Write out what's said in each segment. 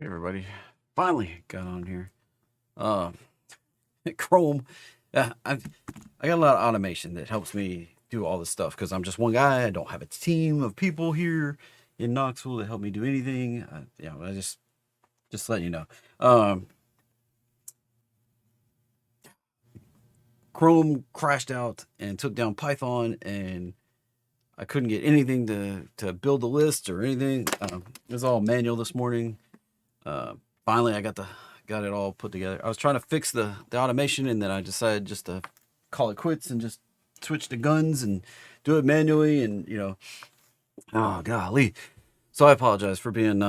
Hey everybody, finally got on here. Uh, Chrome, I got a lot of automation that helps me do all this stuff because I'm just one guy. I don't have a team of people here in Knoxville to help me do anything. I just let you know. Um, Chrome crashed out and took down Python, and I couldn't get anything to build a list or anything. It was all manual this morning. Uh, Finally, I got it all put together. I was trying to fix the automation, and then I decided just to call it quits and just switch to guns and do it manually. And oh golly! So I apologize for being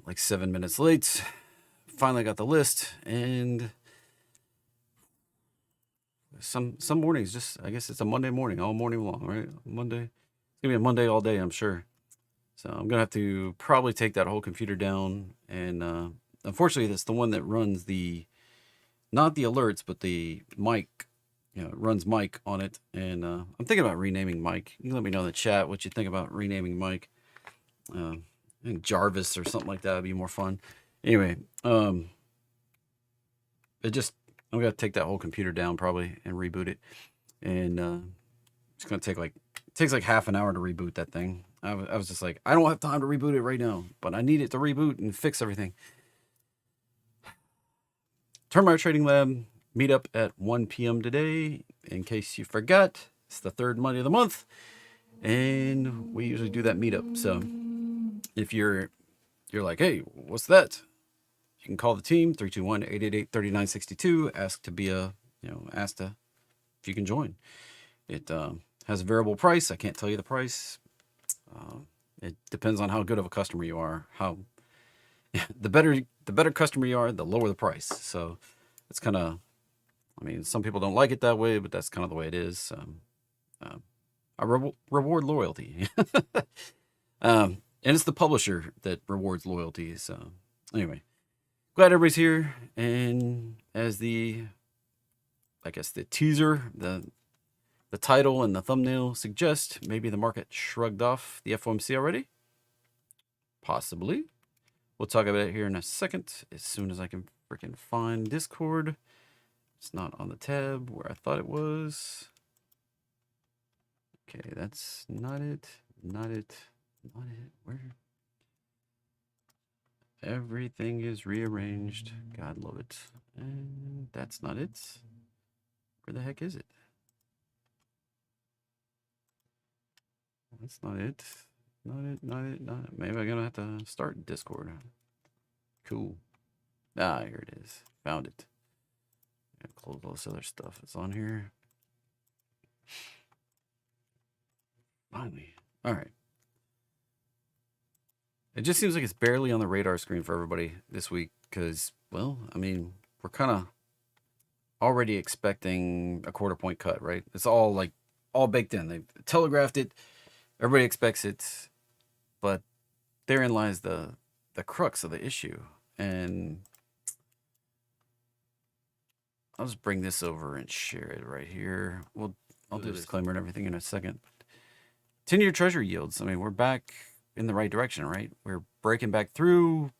like 7 minutes late. Finally got the list, and some mornings just I guess it's a Monday morning all morning long, right? Monday. It's gonna be a Monday all day, I'm sure. So I'm gonna have to probably take that whole computer down, and unfortunately, that's the one that runs the not the alerts, but the mic. It runs Mike on it, and I'm thinking about renaming Mike. You can let me know in the chat what you think about renaming Mike. I think Jarvis or something like that would be more fun. Anyway, it just I'm gonna take that whole computer down probably and reboot it, and it's gonna take like it takes like half an hour to reboot that thing. I was just like, I don't have time to reboot it right now, but I need it to reboot and fix everything. Termite Trading Lab meetup at 1 p.m. today. In case you forgot, it's the third Monday of the month, and we usually do that meetup. So if you're like, hey, what's that? You can call the team 321-888-3962. Ask to be ask to if you can join. It has a variable price. I can't tell you the price. It depends on how good of a customer you are. How the better customer you are, the lower the price. So it's kind of, I mean, some people don't like it that way, but that's kind of the way it is. I reward loyalty, and it's the publisher that rewards loyalty. So anyway, glad everybody's here. And as I guess the teaser, the title and the thumbnail suggest, maybe the market shrugged off the FOMC already. Possibly. We'll talk about it here in a second, as soon as I can freaking find Discord. It's not on the tab where I thought it was. Okay, that's not it. Not it. Not it. Where? Everything is rearranged. God love it. And that's not it. Where the heck is it? That's not it. Not it. Not it. Not it. Maybe I'm gonna have to start Discord. Cool. Ah, here it is. Found it. Close all this other stuff that's on here. Finally. All right. It just seems like it's barely on the radar screen for everybody this week because, well, I mean, we're kind of already expecting a quarter point cut, right? It's all baked in. They've telegraphed it. Everybody expects it, but therein lies the crux of the issue. And I'll just bring this over and share it right here. I'll do a disclaimer and everything in a second. 10-year treasury yields. I mean, we're back in the right direction, right? We're breaking back through,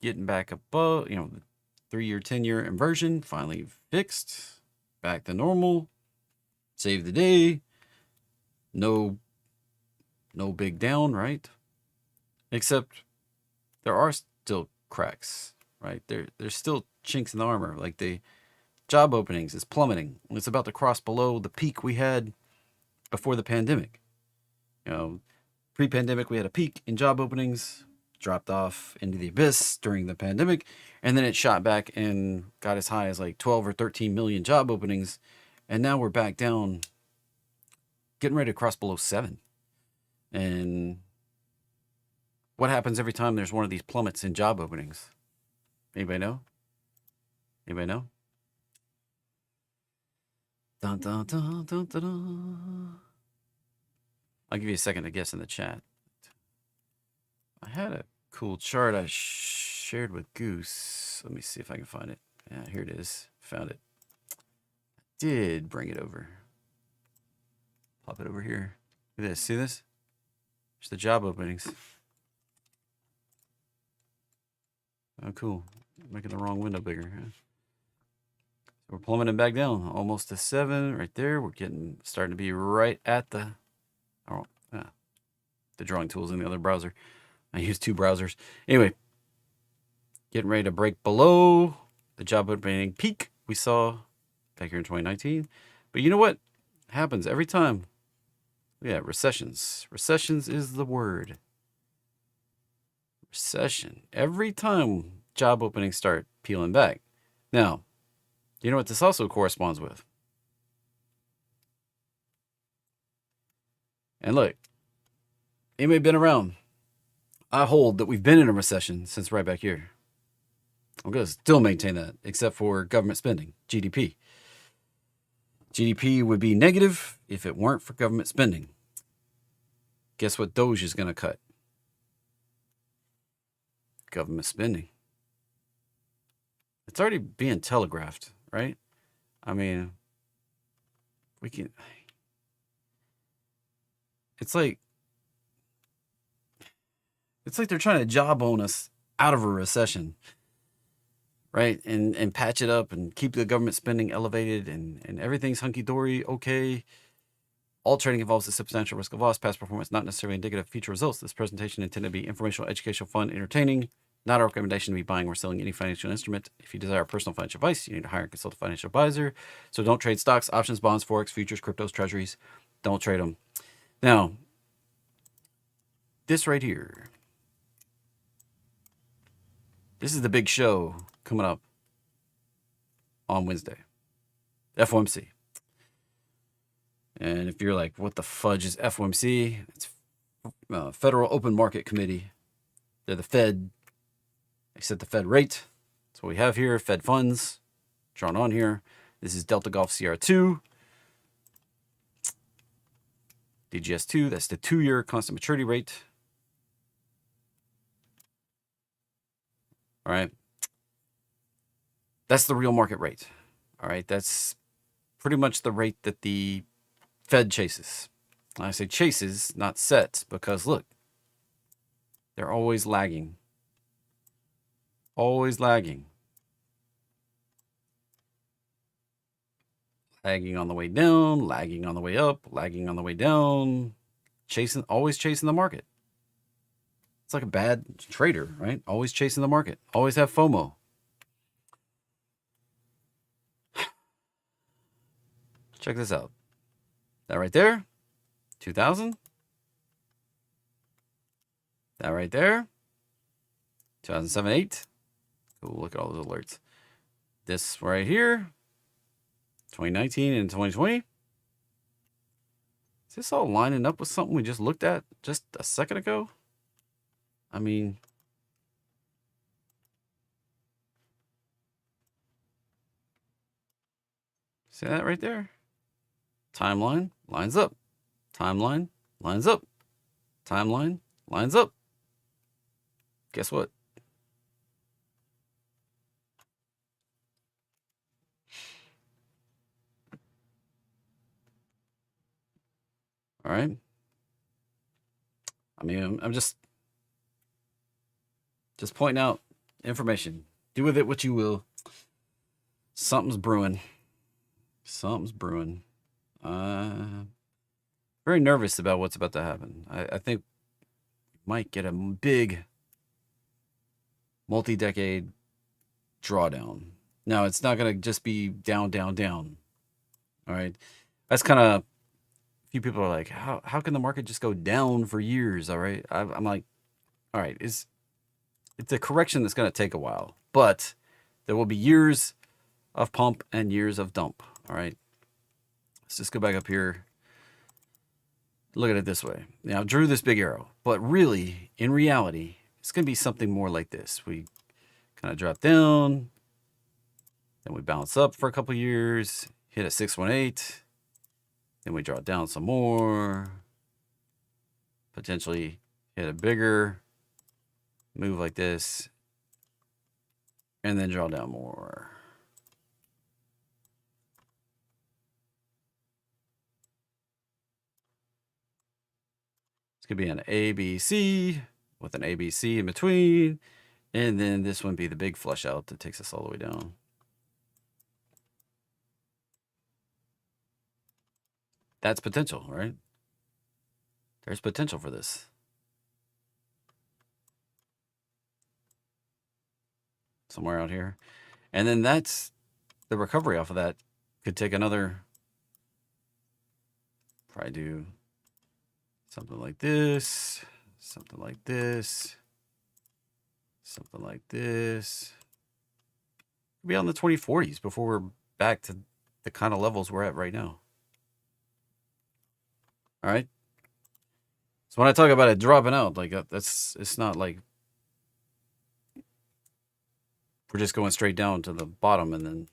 getting back above, the 3-year, 10-year inversion finally fixed, back to normal, save the day. No big down, right? Except there are still cracks, right? There's still chinks in the armor. Like the job openings is plummeting. It's about to cross below the peak we had before the pandemic. Pre-pandemic we had a peak in job openings, dropped off into the abyss during the pandemic, and then it shot back and got as high as like 12 or 13 million job openings, and now we're back down, getting ready to cross below 7. And what happens every time there's one of these plummets in job openings? Anybody know? Anybody know? Dun, dun, dun, dun, dun, dun. I'll give you a second to guess in the chat. I had a cool chart I shared with Goose. Let me see if I can find it. Yeah, here it is. Found it. Did bring it over. Pop it over here. Look at this. See this? There's the job openings. Oh, cool. Making the wrong window bigger. Huh? So we're plummeting back down, almost to 7 right there. We're starting to be right at the the drawing tools in the other browser. I use 2 browsers. Anyway, getting ready to break below the job opening peak we saw back here in 2019. But you know what happens every time? Yeah, recessions. Recessions is the word. Recession. Every time job openings start peeling back. Now, you know what this also corresponds with? And look, it may have been around. I hold that we've been in a recession since right back here. I'm going to still maintain that, except for government spending, GDP. GDP would be negative if it weren't for government spending. Guess what Doge is going to cut? Government spending. It's already being telegraphed, right? I mean, we can. It's like they're trying to jawbone us out of a recession, right? And patch it up and keep the government spending elevated and everything's hunky-dory, okay. All trading involves a substantial risk of loss. Past performance not necessarily indicative of future results. This presentation intended to be informational, educational, fun, entertaining. Not a recommendation to be buying or selling any financial instrument. If you desire personal financial advice, you need to hire and consult a financial advisor. So don't trade stocks, options, bonds, forex, futures, cryptos, treasuries. Don't trade them. Now, this right here. This is the big show coming up on Wednesday. FOMC. And if you're like, what the fudge is FOMC? It's Federal Open Market Committee. They're the Fed. They set the Fed rate. That's what we have here. Fed funds drawn on here. This is Delta Golf CR2. DGS2, that's the 2-year constant maturity rate. All right. That's the real market rate. All right. That's pretty much the rate that the Fed chases. I say chases, not sets, because look, they're always lagging. Always lagging. Lagging on the way down, lagging on the way up, lagging on the way down. Always chasing the market. It's like a bad trader, right? Always chasing the market. Always have FOMO. Check this out. That right there, 2000. That right there, 2007, 8. Cool, look at all those alerts. This right here, 2019 and 2020. Is this all lining up with something we just looked at just a second ago? I mean, see that right there? Timeline lines up. Timeline lines up. Timeline lines up. Guess what? All right. I mean, I'm just pointing out information. Do with it what you will. Something's brewing. Something's brewing. Very nervous about what's about to happen. I think we might get a big multi-decade drawdown. Now, it's not going to just be down, down, down. All right. That's kind of, a few people are like, how can the market just go down for years? All right. I'm like, all right, it's a correction that's going to take a while, but there will be years of pump and years of dump. All right. Let's just go back up here. Look at it this way. Now, I drew this big arrow, but really, in reality, it's going to be something more like this. We kind of drop down, then we bounce up for a couple years, hit a 618, then we draw down some more, potentially hit a bigger move like this, and then draw down more. It's going to be an ABC with an ABC in between. And then this one be the big flush out that takes us all the way down. That's potential, right? There's potential for this. Somewhere out here. And then that's the recovery off of that. Could take another, probably do something like this, something like this, something like this. Be on the 2040s before we're back to the kind of levels we're at right now. All right. So when I talk about it dropping out, like it's not like we're just going straight down to the bottom and then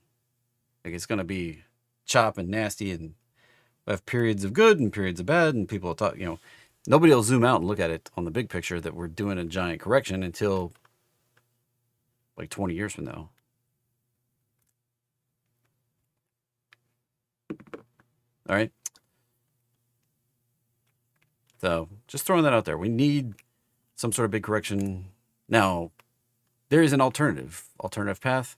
like it's going to be chop and nasty and we have periods of good and periods of bad and people will talk, you know, nobody will zoom out and look at it on the big picture that we're doing a giant correction until like 20 years from now. All right. So just throwing that out there. We need some sort of big correction. Now, there is an alternative path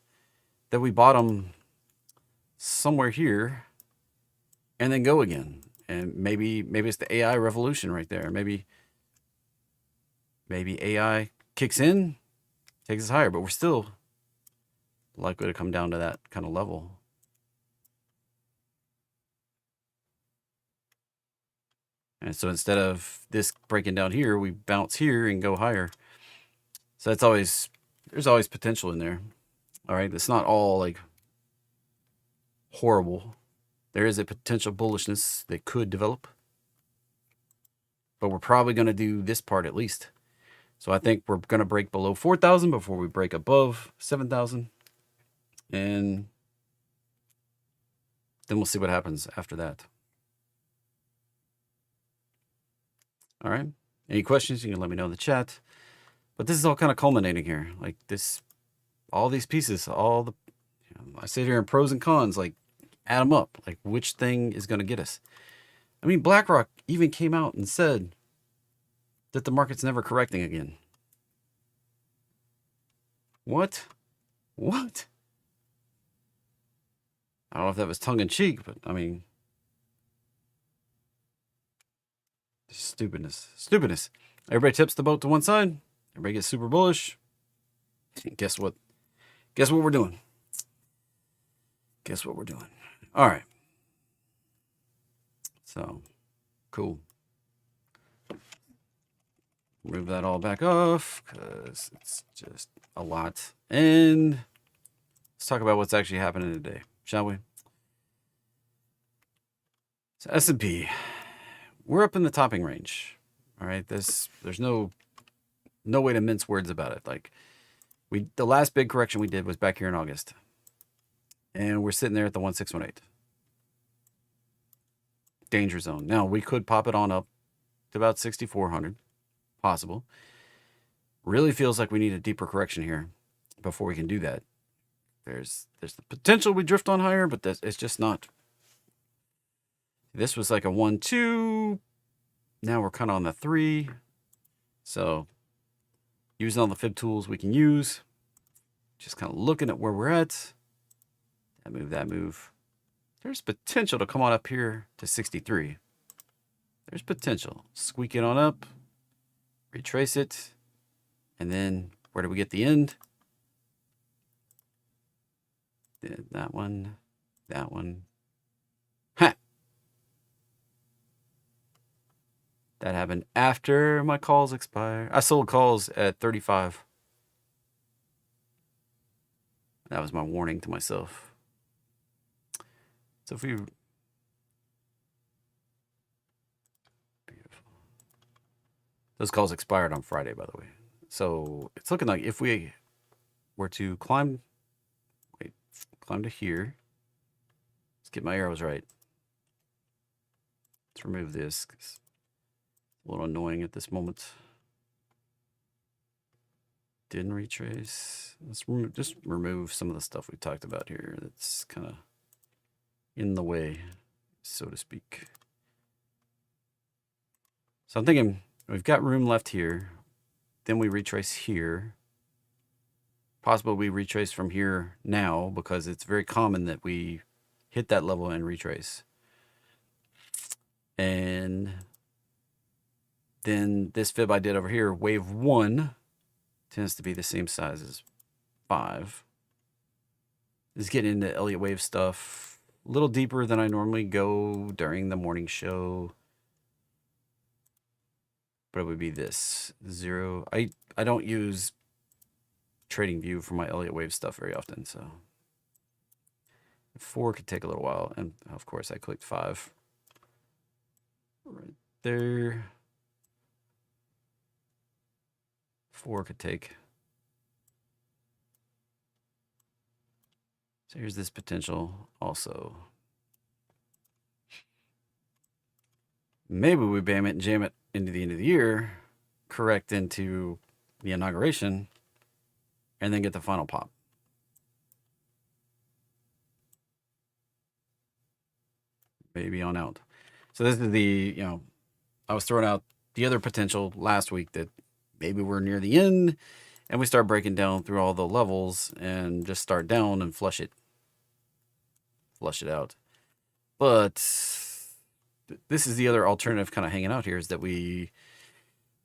that we bottom somewhere here and then go again. And maybe it's the AI revolution right there. Maybe AI kicks in, takes us higher, but we're still likely to come down to that kind of level. And so instead of this breaking down here, we bounce here and go higher. So that's always, there's always potential in there. All right. It's not all like horrible. There is a potential bullishness that could develop. But we're probably going to do this part at least. So I think we're going to break below 4,000 before we break above 7,000. And then we'll see what happens after that. All right. Any questions, you can let me know in the chat. But this is all kind of culminating here. Like this, all these pieces, all the, I sit here in pros and cons, like add them up. Like which thing is going to get us? I mean, BlackRock even came out and said that the market's never correcting again. What? What? I don't know if that was tongue in cheek, but I mean, stupidness. Everybody tips the boat to one side. Everybody gets super bullish. Guess what? Guess what we're doing? Guess what we're doing? All right. So, cool. Move that all back off because it's just a lot. And let's talk about what's actually happening today, shall we? So S&P, we're up in the topping range. All right, there's no way to mince words about it. Like the last big correction we did was back here in August, and we're sitting there at the 1618 danger zone. Now we could pop it on up to about 6,400, possible. Really feels like we need a deeper correction here before we can do that. There's the potential we drift on higher, but it's just not. This was like a 1-2. Now we're kind of on the 3. So using all the fib tools we can use, just kind of looking at where we're at. That move. There's potential to come on up here to 63. There's potential. Squeak it on up, retrace it, and then where do we get the end? That one. Ha! That happened after my calls expire. I sold calls at 35. That was my warning to myself. So if we... Beautiful. Those calls expired on Friday, by the way. So it's looking like if we were to climb to here. Let's get my arrows right. Let's remove this. It's a little annoying at this moment. Didn't retrace. Let's just remove some of the stuff we talked about here that's kind of in the way, so to speak. So I'm thinking we've got room left here. Then we retrace here. possible we retrace from here now, because it's very common that we hit that level and retrace. And then this fib I did over here, wave 1, tends to be the same size as 5. This is getting into Elliott wave stuff a little deeper than I normally go during the morning show. But it would be this 0. I don't use TradingView for my Elliott wave stuff very often, so 4 could take a little while, and of course I clicked 5 right there. 4 could take. So here's this potential also. Maybe we bam it and jam it into the end of the year, correct into the inauguration, and then get the final pop. Maybe on out. So this is the, I was throwing out the other potential last week that maybe we're near the end and we start breaking down through all the levels and just start down and flush it out. But this is the other alternative kind of hanging out here, is that we've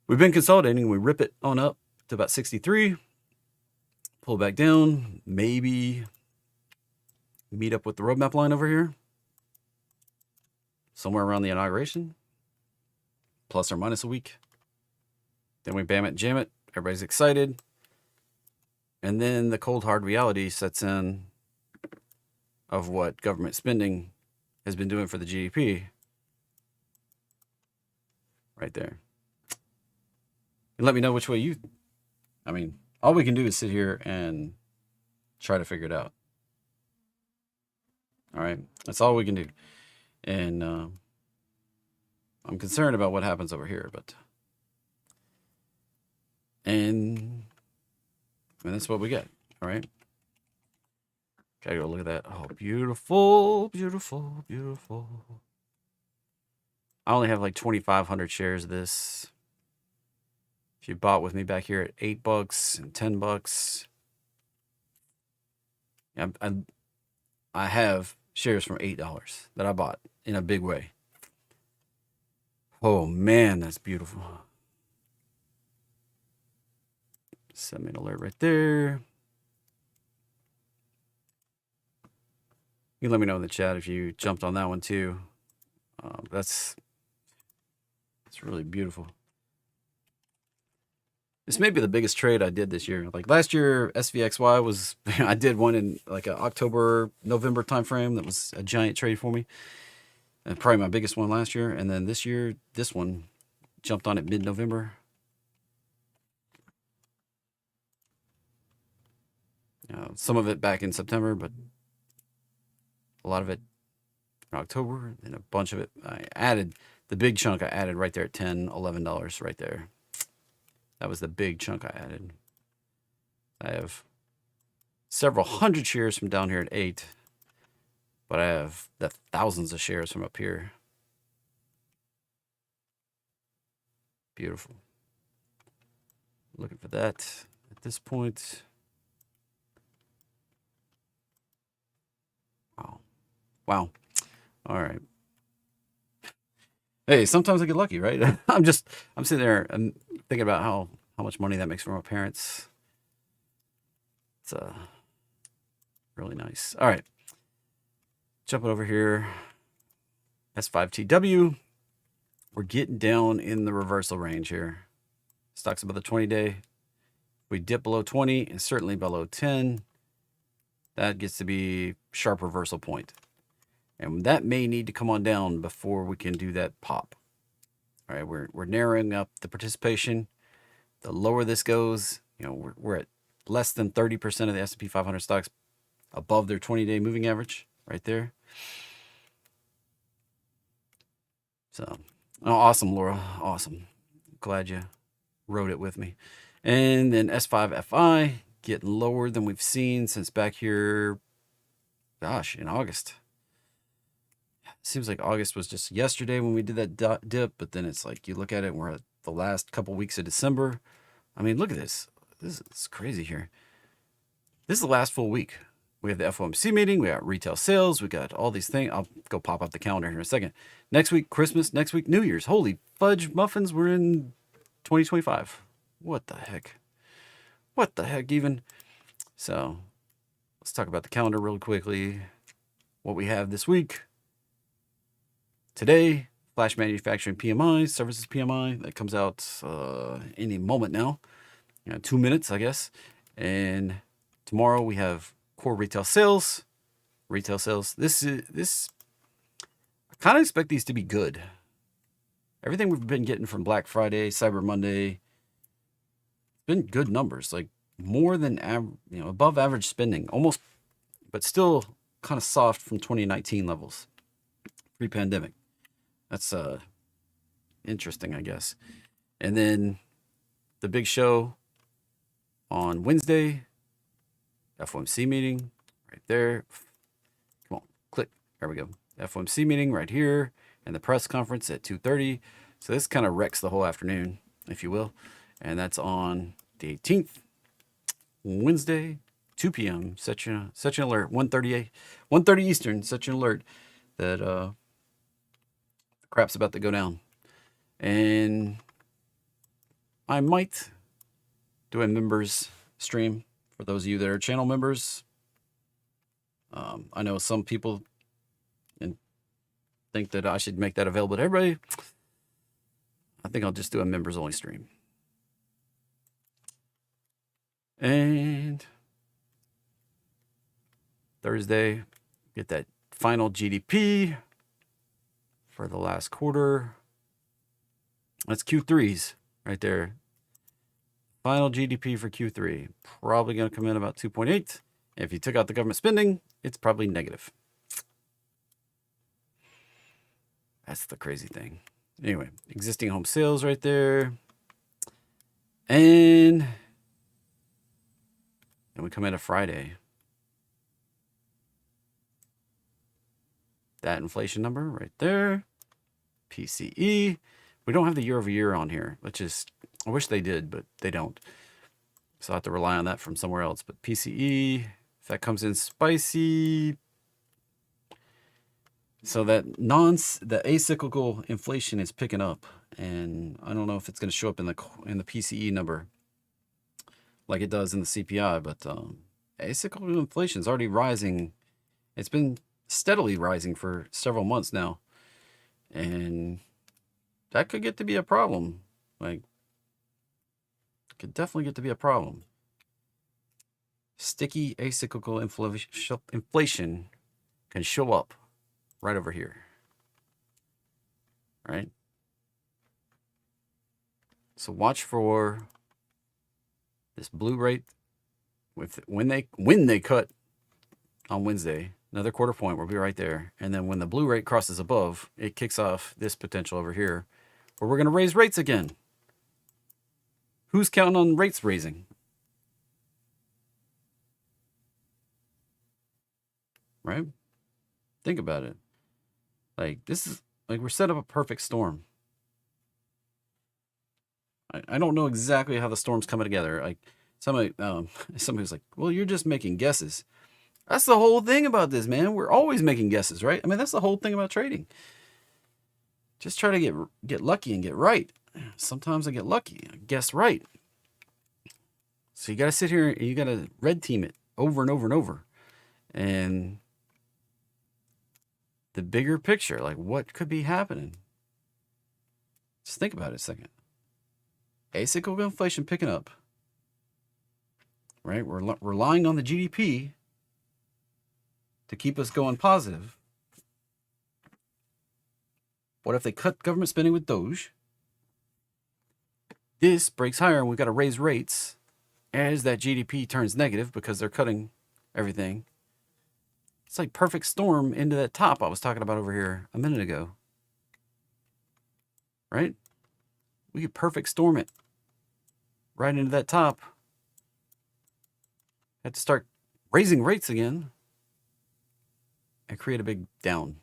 been consolidating. We rip it on up to about 63, pull back down, maybe meet up with the roadmap line over here, somewhere around the inauguration, plus or minus a week. Then we bam it, jam it. Everybody's excited. And then the cold, hard reality sets in of what government spending has been doing for the GDP. Right there. And let me know which way all we can do is sit here and try to figure it out. All right. That's all we can do. And I'm concerned about what happens over here, but and that's what we get. All right. Gotta go look at that. Oh, beautiful, beautiful, beautiful. I only have like 2,500 shares of this. If you bought with me back here at $8 and $10, I have shares from $8 that I bought in a big way. Oh man, that's beautiful. Send me an alert right there. You can let me know in the chat if you jumped on that one too. It's really beautiful. This may be the biggest trade I did this year. Like last year, SVXY was, I did one in like an October, November timeframe. That was a giant trade for me. And probably my biggest one last year. And then this year, this one jumped on it mid-November. Some of it back in September, but a lot of it in October, and a bunch of it I added. The big chunk I added right there at $10, $11 right there. That was the big chunk I added. I have several hundred shares from down here at 8, but I have the thousands of shares from up here. Beautiful. Looking for that at this point. Wow. All right. Hey, sometimes I get lucky, right? I'm sitting there and thinking about how much money that makes for my parents. It's really nice. All right. Jumping over here. S5TW. We're getting down in the reversal range here. Stock's above the 20-day. We dip below 20 and certainly below 10. That gets to be sharp reversal point. And that may need to come on down before we can do that pop. All right, we're narrowing up the participation. The lower this goes, we're at less than 30% of the S&P 500 stocks above their 20-day moving average right there. So, awesome, Laura. Awesome. Glad you wrote it with me. And then S5FI getting lower than we've seen since back here, gosh, in August. Seems like August was just yesterday when we did that dip, but then it's like you look at it and we're at the last couple weeks of December. I mean, look at this. This is crazy here. this is the last full week. We have the FOMC meeting. We got retail sales. We got all these things. I'll go pop up the calendar here in a second. Next week, Christmas. Next week, New Year's. Holy fudge muffins. We're in 2025. What the heck? What the heck even? So let's talk about the calendar real quickly. What we have this week. Today, flash manufacturing PMI, services PMI. That comes out any moment now. 2 minutes, I guess. And tomorrow we have core retail sales. Retail sales. This. I kind of expect these to be good. Everything we've been getting from Black Friday, Cyber Monday, it's been good numbers, like more than above average spending, almost, but still kind of soft from 2019 levels, pre-pandemic. That's interesting, I guess. And then the big show on Wednesday, FOMC meeting right there. Come on, click. There we go. FOMC meeting right here, and the press conference at 2:30. So this kind of wrecks the whole afternoon, if you will. And that's on the 18th, Wednesday, 2 p.m. Such an alert, 1:30 Eastern. Such an alert that the crap's about to go down. And I might do a members stream for those of you that are channel members. I know some people think that I should make that available to everybody. I think I'll just do a members only stream. And Thursday, get that final GDP for the last quarter. That's Q3s right there. Final GDP for Q3. Probably going to come in about 2.8. If you took out the government spending, it's probably negative. That's the crazy thing. Anyway, existing home sales right there. And we come in a Friday. That inflation number right there. PCE. We don't have the year over year on here, which is, I wish they did, but they don't. So I have to rely on that from somewhere else. But PCE, if that comes in spicy. So that the acyclical inflation is picking up, and I don't know if it's going to show up in the PCE number like it does in the CPI, but acyclical inflation is already rising. It's been steadily rising for several months now, and that could get to be a problem. Like, it could definitely get to be a problem. Sticky acyclical inflation can show up right over here, right? So watch for this blue rate when they cut on Wednesday. Another quarter point will be right there, and then when the blue rate crosses above, it kicks off this potential over here, where we're going to raise rates again. Who's counting on rates raising? Right? Think about it. Like, this is like we're set up a perfect storm. I don't know exactly how the storm's coming together. Like somebody was like, "Well, you're just making guesses." That's the whole thing about this, man. We're always making guesses, right? I mean, that's the whole thing about trading. Just try to get lucky and get right. Sometimes I get lucky, I guess right. So you got to sit here and you got to red team it over and over and over, and the bigger picture, like what could be happening. Just think about it a second. Acyclical inflation picking up, right? We're relying on the GDP to keep us going positive. What if they cut government spending with Doge? This breaks higher and we've got to raise rates as that GDP turns negative because they're cutting everything. It's like perfect storm into that top I was talking about over here a minute ago. Right? We could perfect storm it right into that top. Have to start raising rates again and create a big down.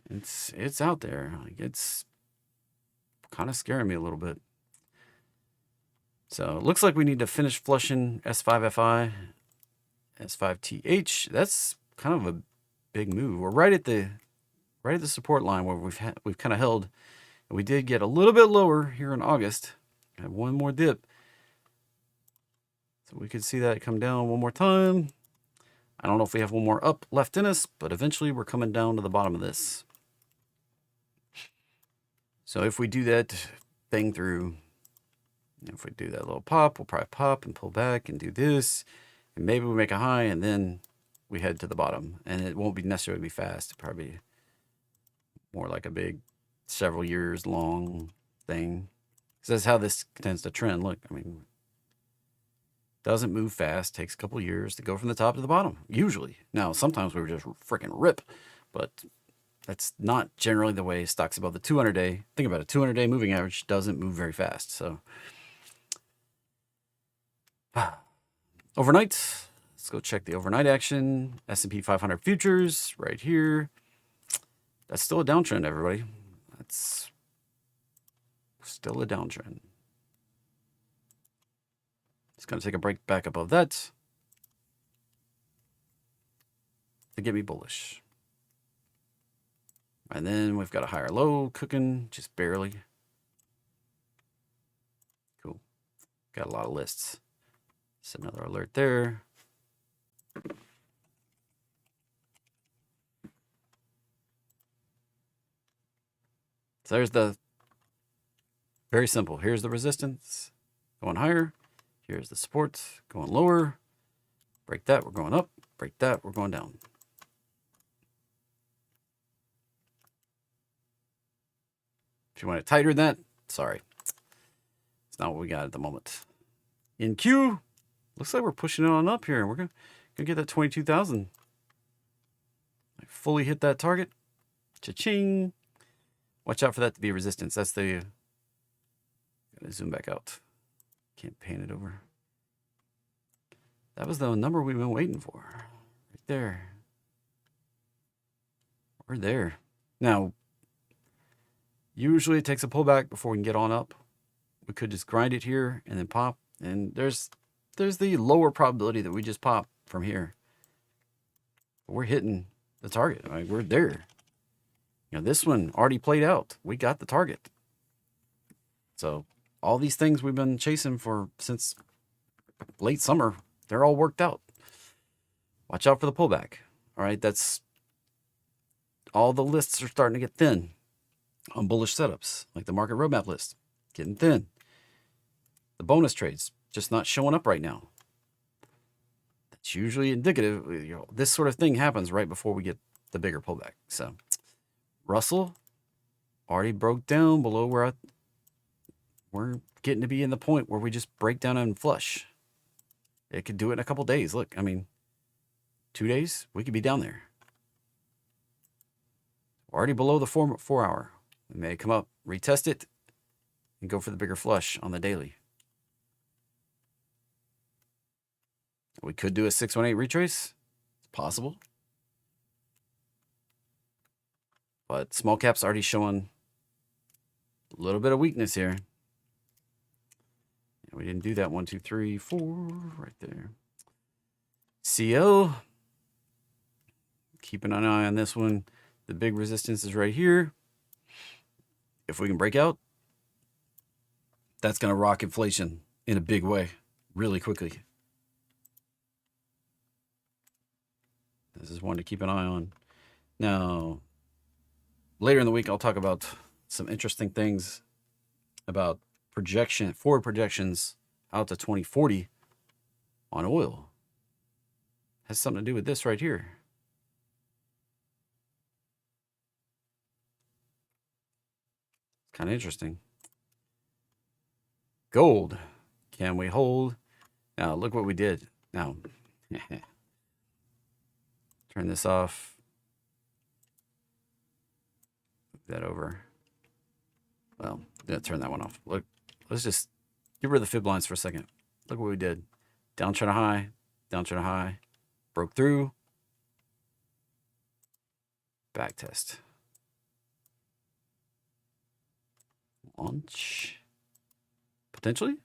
It's out there. Like, it's kind of scaring me a little bit. So it looks like we need to finish flushing S5FI, S5TH. That's kind of a big move. We're right at the support line where we've kind of held. And we did get a little bit lower here in August. Have one more dip. So we could see that come down one more time. I don't know if we have one more up left in us, but eventually we're coming down to the bottom of this. So if we do that thing through, if we do that little pop, we'll probably pop and pull back and do this. And maybe we make a high and then we head to the bottom. And it won't be necessarily be fast. It'll probably be more like a big several years long thing. So that's how this tends to trend. Look, I mean, doesn't move fast. Takes a couple years to go from the top to the bottom, usually. Now, sometimes we were just freaking rip, but that's not generally the way stocks above the 200-day. Think about it, 200-day moving average doesn't move very fast. So overnight, let's go check the overnight action. S&P 500 futures right here. That's still a downtrend, everybody. That's still a downtrend. It's going to take a break back above that to get me bullish. And then we've got a higher low cooking, just barely. Cool. Got a lot of lists. Set another alert there. So there's the, very simple. Here's the resistance going higher. Here's the support going lower. Break that, we're going up. Break that, we're going down. If you want it tighter than that, sorry. It's not what we got at the moment. In Q, looks like we're pushing it on up here. We're gonna get that 22,000. I fully hit that target. Cha-ching. Watch out for that to be resistance. That's the, gotta zoom back out. Can't pan it over. That was the number we've been waiting for. Right there. We're there. Now, usually it takes a pullback before we can get on up. We could just grind it here and then pop. And there's the lower probability that we just pop from here. But we're hitting the target. Right? We're there. You know, this one already played out. We got the target. So all these things we've been chasing for since late summer, they're all worked out. Watch out for the pullback. All right, that's all the lists are starting to get thin on bullish setups, like the market roadmap list, getting thin. The bonus trades just not showing up right now. That's usually indicative. You know, this sort of thing happens right before we get the bigger pullback. So Russell already broke down below where we're getting to be in the point where we just break down and flush. It could do it in a couple days. Look, I mean, 2 days, we could be down there. Already below the 4 hour. We may come up, retest it, and go for the bigger flush on the daily. We could do a 618 retrace. It's possible. But small cap's already showing a little bit of weakness here. We didn't do that 1, 2, 3, 4 right there. CL. Keeping an eye on this one. The big resistance is right here. If we can break out, that's going to rock inflation in a big way really quickly. This is one to keep an eye on. Now, later in the week, I'll talk about some interesting things about forward projections out to 2040 on oil. Has something to do with this right here. Kind of interesting. Gold. Can we hold? Now, look what we did. Now, turn this off. Move that over. Well, yeah, turn that one off. Look, let's just get rid of the fib lines for a second. Look what we did. Downtrend high, downtrend high, broke through, back test. Launch. Potentially.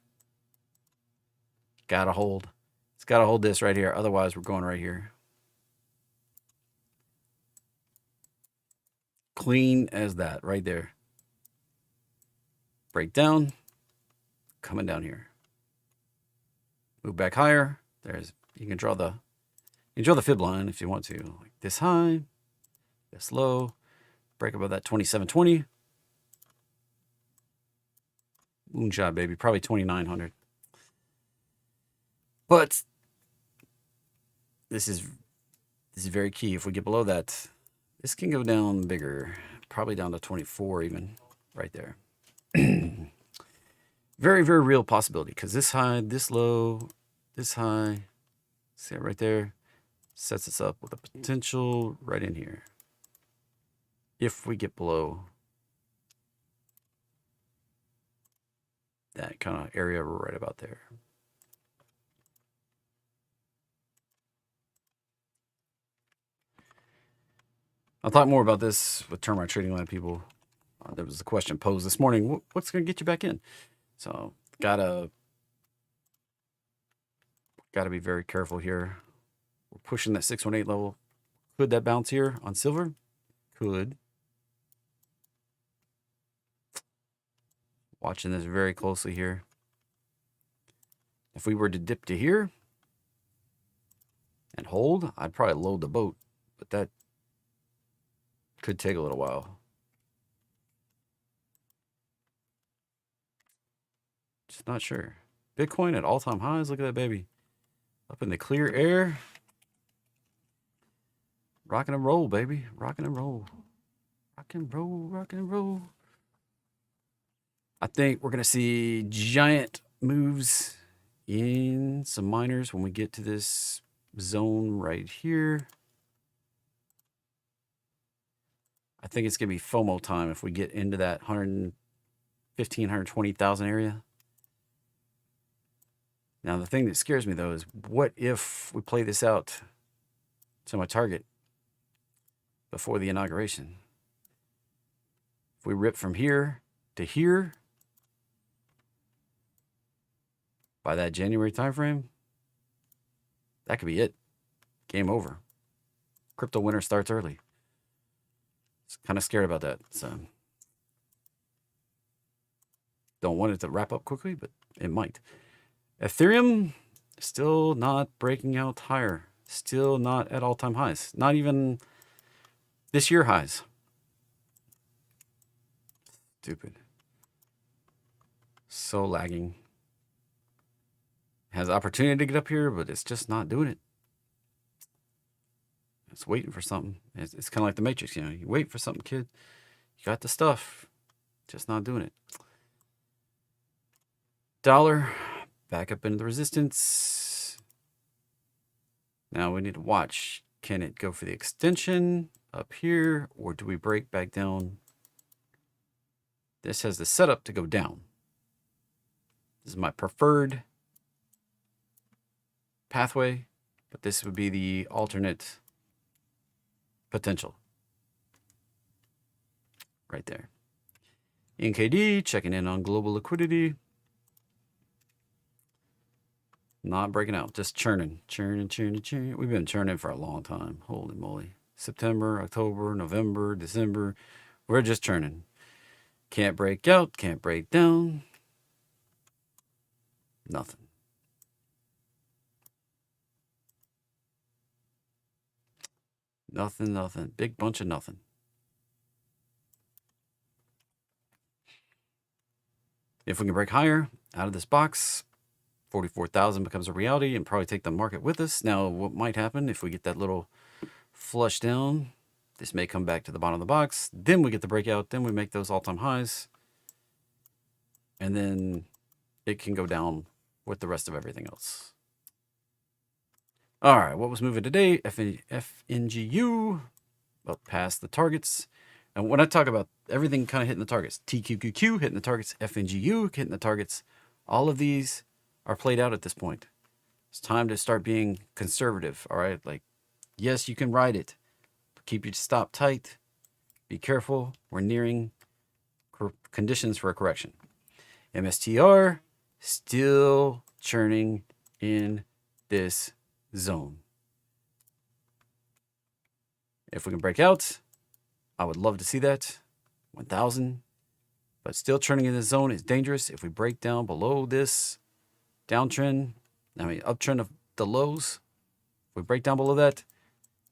Gotta hold. It's gotta hold this right here. Otherwise, we're going right here. Clean as that right there. Break down. Coming down here. Move back higher. There's, you can draw the fib line if you want to. Like this high, this low, break above that 2720. Moonshot, baby. Probably 2900. But this is very key. If we get below that, this can go down bigger. Probably down to 24 even. Right there. Very, very real possibility. Because this high, this low, this high, see it right there, sets us up with a potential right in here. If we get below that kind of area right about there. I'll talk more about this with Termite Trading Land people. There was a question posed this morning. What's going to get you back in? So gotta be very careful here. We're pushing that 618 level. Could that bounce here on silver? Could. Watching this very closely here. If we were to dip to here and hold, I'd probably load the boat, but that could take a little while. Just not sure. Bitcoin at all-time highs. Look at that baby. Up in the clear air. Rocking and roll, baby. Rocking and roll. Rock and roll, rock and roll. I think we're going to see giant moves in some miners when we get to this zone right here. I think it's going to be FOMO time if we get into that 115, 120,000 area. Now, the thing that scares me, though, is what if we play this out to my target before the inauguration? If we rip from here to here by that January timeframe, that could be it. Game over. Crypto winter starts early. It's kind of scared about that. So don't want it to wrap up quickly, but it might. Ethereum still not breaking out higher. Still not at all-time highs. Not even this year highs. Stupid. So lagging. Has opportunity to get up here, but it's just not doing it. It's waiting for something. It's kind of like the Matrix, you know. You wait for something, kid. You got the stuff. Just not doing it. Dollar back up into the resistance. Now we need to watch. Can it go for the extension up here, or do we break back down? This has the setup to go down. This is my preferred pathway, but this would be the alternate potential. Right there. NKD checking in on global liquidity. Not breaking out, just churning. We've been churning for a long time. Holy moly. September, October, November, December. We're just churning. Can't break out, can't break down. Nothing. Nothing. Big bunch of nothing. If we can break higher out of this box, 44,000 becomes a reality and probably take the market with us. Now, what might happen if we get that little flush down, this may come back to the bottom of the box. Then we get the breakout. Then we make those all-time highs. And then it can go down with the rest of everything else. All right, what was moving today? FNGU up past the targets. And when I talk about everything kind of hitting the targets, TQQQ hitting the targets, FNGU hitting the targets, all of these are played out at this point. It's time to start being conservative, all right? Like, yes, you can ride it, but keep your stop tight. Be careful. We're nearing conditions for a correction. MSTR still churning in this zone. If we can break out, I would love to see that. 1,000. But still churning in this zone is dangerous. If we break down below this downtrend, uptrend of the lows, if we break down below that,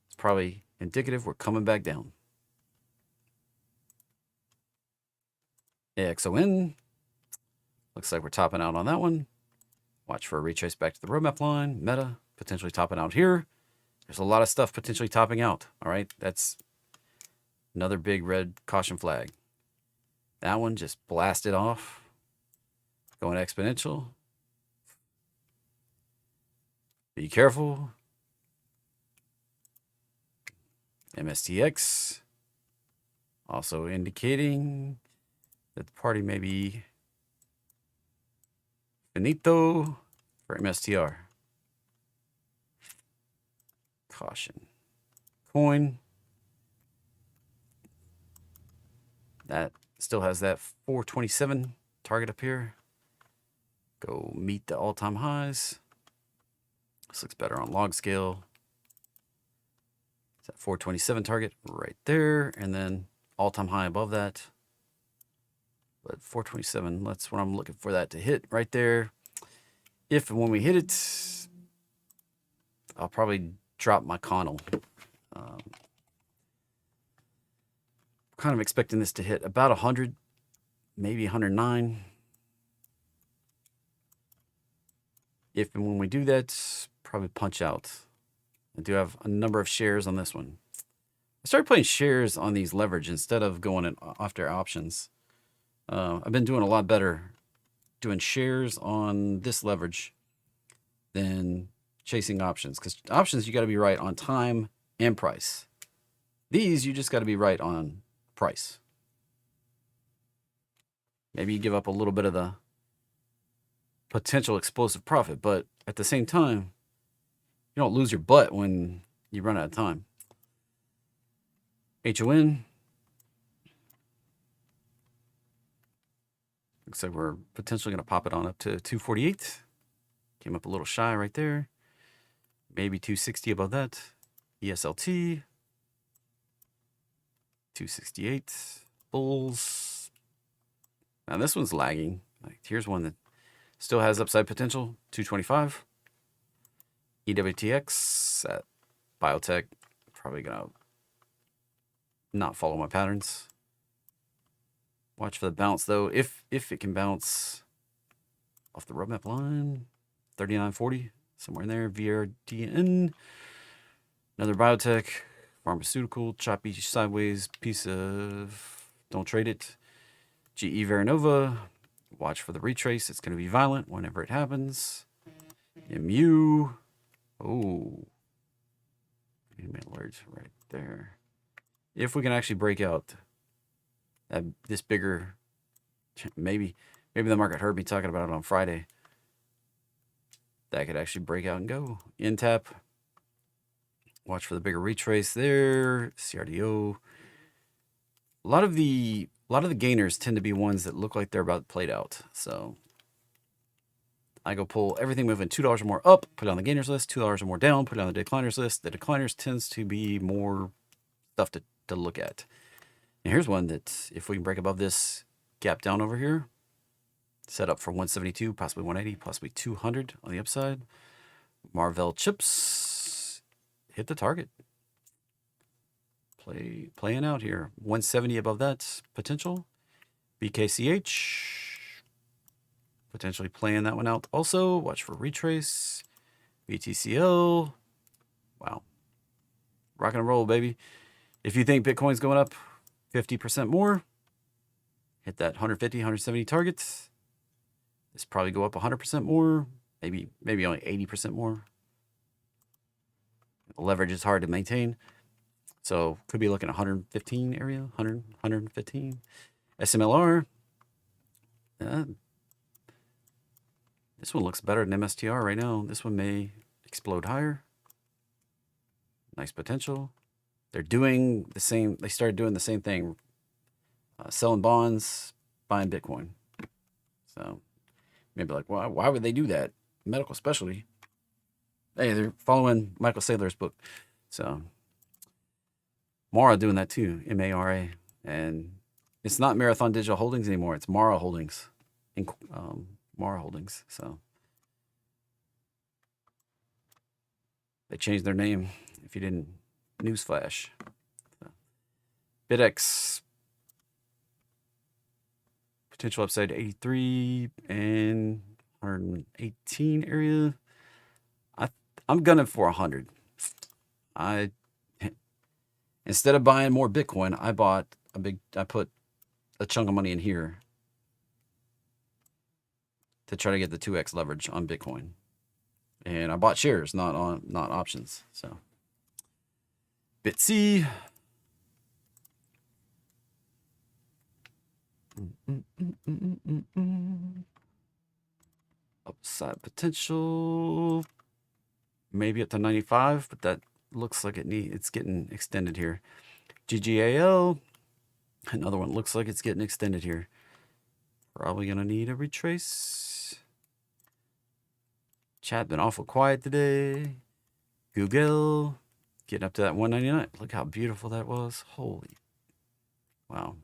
it's probably indicative we're coming back down. AXON. Looks like we're topping out on that one. Watch for a retrace back to the roadmap line. Meta, potentially topping out here. There's a lot of stuff potentially topping out. All right, that's another big red caution flag. That one just blasted off. Going exponential. Be careful. MSTX. Also indicating that the party may be finito for MSTR. Caution. Coin. That still has that 427 target up here. Go meet the all-time highs. This looks better on log scale. It's that 427 target right there, and then all-time high above that. But 427, that's what I'm looking for that to hit right there. If and when we hit it, I'll probably drop my Connell. Kind of expecting this to hit about 100, maybe 109. If and when we do that, probably punch out. I do have a number of shares on this one. I started playing shares on these leverage instead of going after options. I've been doing a lot better doing shares on this leverage than chasing options, because options you got to be right on time and price. These you just got to be right on price. Maybe you give up a little bit of the potential explosive profit, but at the same time, you don't lose your butt when you run out of time. HON. Looks like we're potentially going to pop it on up to 248. Came up a little shy right there. Maybe 260 above that. ESLT. 268. Bulls. Now this one's lagging. Like, here's one that still has upside potential. 225. EWTX at biotech. Probably going to not follow my patterns. Watch for the bounce, though. If it can bounce off the roadmap line, 39.40, somewhere in there. VRDN, another biotech, pharmaceutical, choppy sideways piece of, don't trade it. GE Veranova, watch for the retrace. It's going to be violent whenever it happens. MU, oh, alert right there. If we can actually break out this bigger, maybe the market heard me talking about it on Friday. That could actually break out and go. InTap. Watch for the bigger retrace there. CRDO. A lot of the gainers tend to be ones that look like they're about played out. So I go pull everything moving $2 or more up, put it on the gainers list. $2 or more down, put it on the decliners list. The decliners tends to be more stuff to look at. And here's one that, if we can break above this gap down over here, set up for 172, possibly 180, possibly 200 on the upside. Marvell chips hit the target. Playing out here. 170 above that potential. BKCH potentially playing that one out also. Watch for retrace. BTCL. Wow. Rock and roll, baby. If you think Bitcoin's going up 50% more, hit that 150, 170 targets. This probably go up 100% more, maybe only 80% more. The leverage is hard to maintain, so could be looking at 115 area, 100, 115. SMLR, this one looks better than MSTR right now. This one may explode higher. Nice potential. They're doing the same. They started doing the same thing, selling bonds, buying Bitcoin. So maybe like, why would they do that? Medical specialty. Hey, they're following Michael Saylor's book. So Mara doing that too, MARA. And it's not Marathon Digital Holdings anymore. It's Mara Holdings. Mara Holdings. So they changed their name, if you didn't. Newsflash. So, BitX. Potential upside to 83 and 118 area. I'm gunning for 100. Instead of buying more Bitcoin, I put a chunk of money in here to try to get the 2x leverage on Bitcoin. And I bought shares, not options. So BitC. Upside potential. Maybe up to 95, but that looks like it's getting extended here. GGAL. Another one looks like it's getting extended here. Probably going to need a retrace. Chat been awful quiet today. Google getting up to that 199. Look how beautiful that was. Holy. Wow.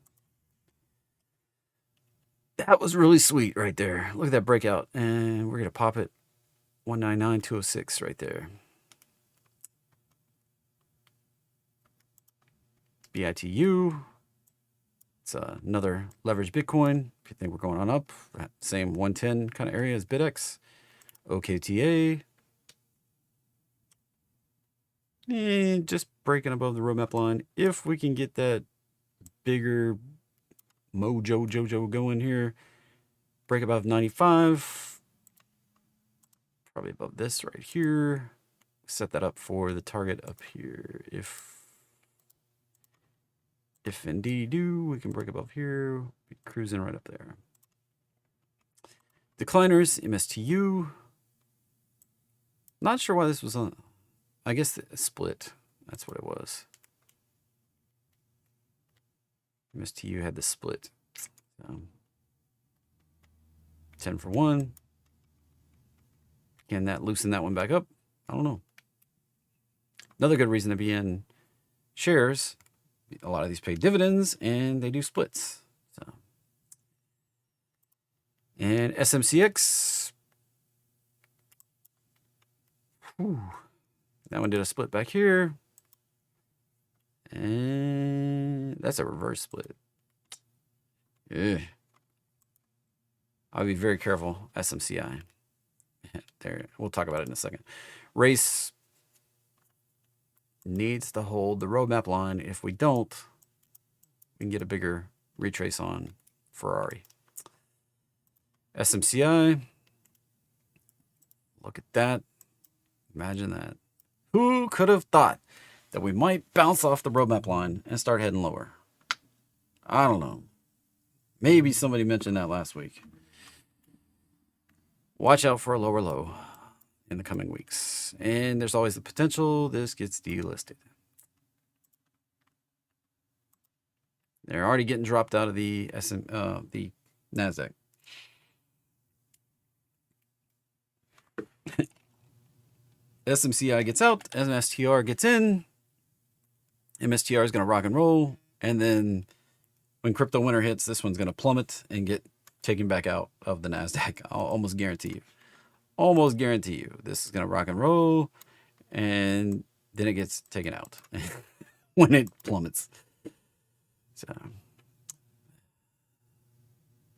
That was really sweet right there. Look at that breakout. And we're going to pop it 199.206 right there. BITU. It's another leveraged Bitcoin. If you think we're going on up, same 110 kind of area as BitX. OKTA. And just breaking above the roadmap line. If we can get that bigger mojo going here, break above 95. Probably above this right here. Set that up for the target up here. If indeed do, we can break above here. Be cruising right up there. Decliners, MSTU. Not sure why this was on. I guess the split. That's what it was. MSTU had the split. 10 for 1. Can that loosen that one back up? I don't know. Another good reason to be in shares. A lot of these pay dividends and they do splits. So, and SMCX. Whew. That one did a split back here. And that's a reverse split. Yeah. I'll be very careful. SMCI. There, we'll talk about it in a second. Race needs to hold the roadmap line. If we don't, we can get a bigger retrace on Ferrari. SMCI. Look at that. Imagine that. Who could have thought that we might bounce off the roadmap line and start heading lower? I don't know. Maybe somebody mentioned that last week. Watch out for a lower low in the coming weeks. And there's always the potential this gets delisted. They're already getting dropped out of the NASDAQ. SMCI gets out, MSTR gets in. MSTR is going to rock and roll. And then when crypto winter hits, this one's going to plummet and get taken back out of the NASDAQ. I'll almost guarantee you. Almost guarantee you. This is going to rock and roll. And then it gets taken out when it plummets. So,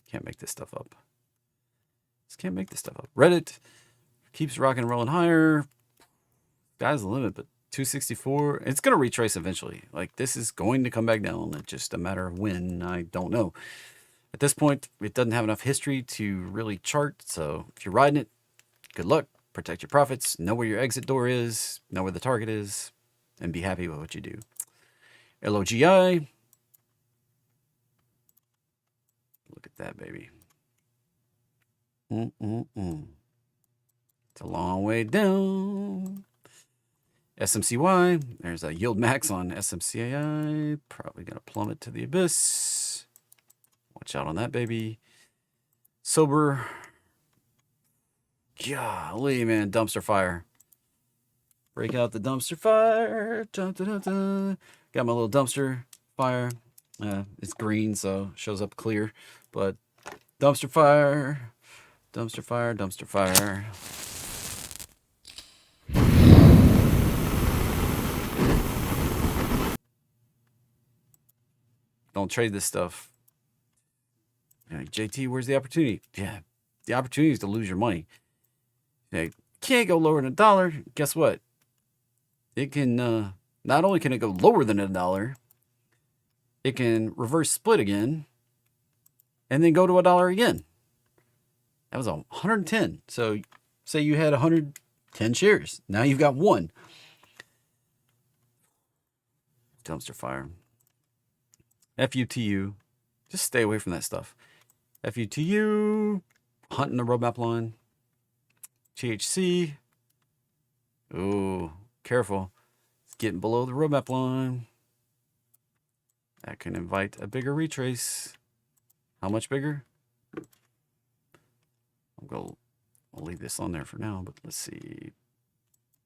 can't make this stuff up. Just can't make this stuff up. Reddit keeps rocking and rolling higher. Sky's the limit, but 264. It's going to retrace eventually. Like, this is going to come back down. It's just a matter of when. I don't know. At this point, it doesn't have enough history to really chart. So if you're riding it, good luck. Protect your profits. Know where your exit door is. Know where the target is. And be happy with what you do. LOGI. Look at that, baby. It's a long way down. SMCY. There's a yield max on SMCI. Probably going to plummet to the abyss. Watch out on that, baby. Sober. Golly, man, dumpster fire. Break out the dumpster fire. Dun, dun, dun, dun. Got my little dumpster fire. It's green, so shows up clear. But dumpster fire. Dumpster fire, dumpster fire. Don't trade this stuff. JT, where's the opportunity? Yeah, the opportunity is to lose your money. Can't go lower than $1. Guess what? It can, not only can it go lower than $1, it can reverse split again and then go to $1 again. That was 110. So say you had 110 shares. Now you've got one. Dumpster fire. FUTU. Just stay away from that stuff. FUTU. Hunting the roadmap line. THC. Ooh, careful. It's getting below the roadmap line. That can invite a bigger retrace. How much bigger? I'll leave this on there for now, but let's see.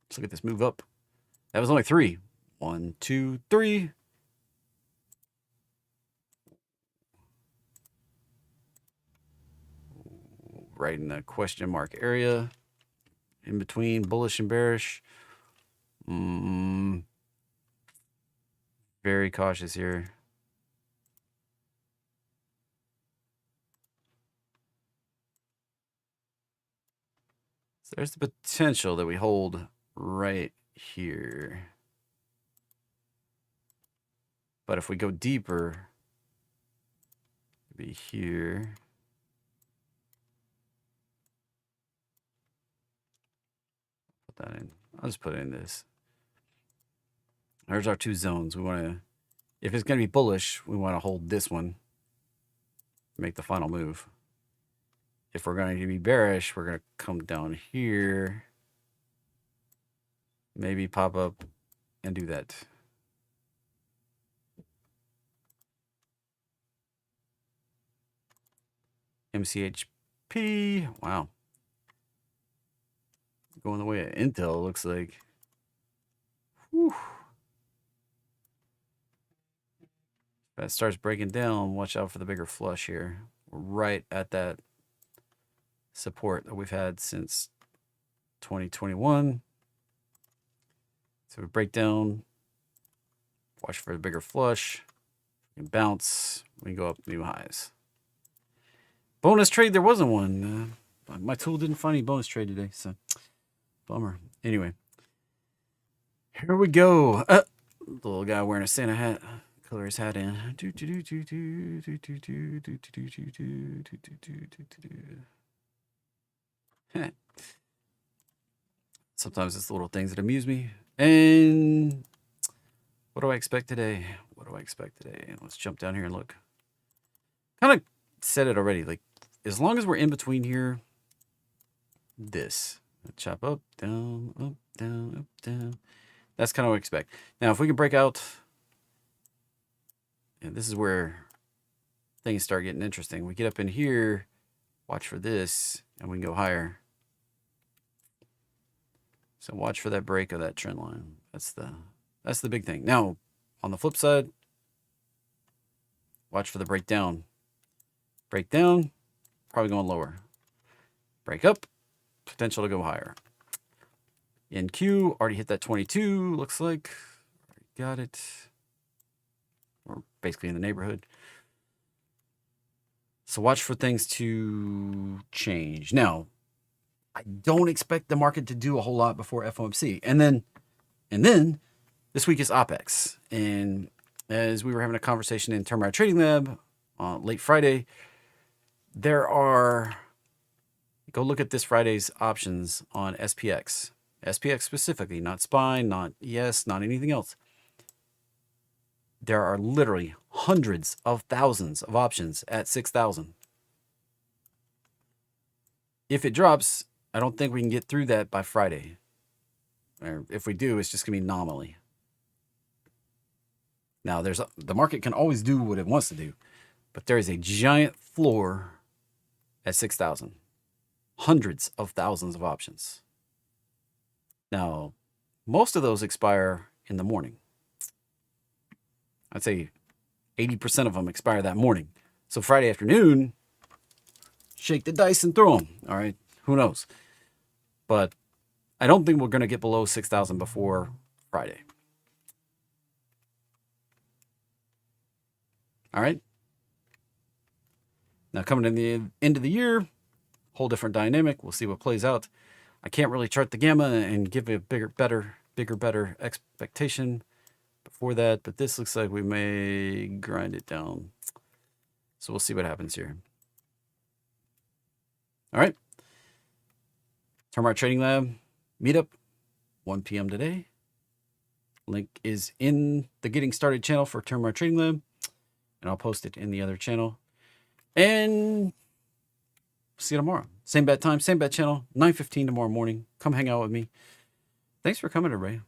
Let's look at this move up. That was only 3. 1, 2, 3. Right in the question mark area. In between bullish and bearish. Very cautious here. So there's the potential that we hold right here. But if we go deeper, it'll be here. Put that in. I'll just put it in this. There's our 2 zones. We want to, if it's going to be bullish, we want to hold this one. Make the final move. If we're going to be bearish, we're going to come down here. Maybe pop up and do that. MCHP. Wow. Going the way of Intel, looks like. Whew. If that starts breaking down, watch out for the bigger flush here. We're right at that support that we've had since 2021. So we break down, watch for the bigger flush, and bounce. We go up new highs. Bonus trade, there wasn't one. My tool didn't find any bonus trade today, so bummer. Anyway, here we go. Little guy wearing a Santa hat. Color his hat in. Sometimes it's the little things that amuse me. And what do I expect today? What do I expect today? Let's jump down here and look. Kind of said it already. Like, as long as we're in between here, this. Chop up, down, up, down, up, down. That's kind of what I expect. Now, if we can break out, and this is where things start getting interesting. We get up in here, watch for this, and we can go higher. So watch for that break of that trend line. That's the big thing. Now, on the flip side, watch for the breakdown. Breakdown, probably going lower. Break up, potential to go higher. In Q, already hit that 22, looks like. Got it. We're basically in the neighborhood. So watch for things to change. Now, I don't expect the market to do a whole lot before FOMC. And then this week is OPEX. And as we were having a conversation in Termite Trading Lab late Friday, there are, go look at this Friday's options on SPX. SPX specifically, not SPY, not ES, not anything else. There are literally hundreds of thousands of options at 6,000. If it drops, I don't think we can get through that by Friday. Or if we do, it's just going to be nominally. Now, the market can always do what it wants to do. But there is a giant floor at 6,000. Hundreds of thousands of options. Now, most of those expire in the morning. I'd say 80% of them expire that morning. So Friday afternoon, shake the dice and throw them. All right, who knows? But I don't think we're going to get below 6,000 before Friday. All right. Now coming in the end of the year, whole different dynamic. We'll see what plays out. I can't really chart the gamma and give a bigger, better expectation before that, but this looks like we may grind it down. So we'll see what happens here. All right. Term Art Trading Lab meetup, 1 p.m. today. Link is in the Getting Started channel for Term Art Trading Lab, and I'll post it in the other channel. And see you tomorrow. Same bat time, same bat channel, 9:15 tomorrow morning. Come hang out with me. Thanks for coming, everybody.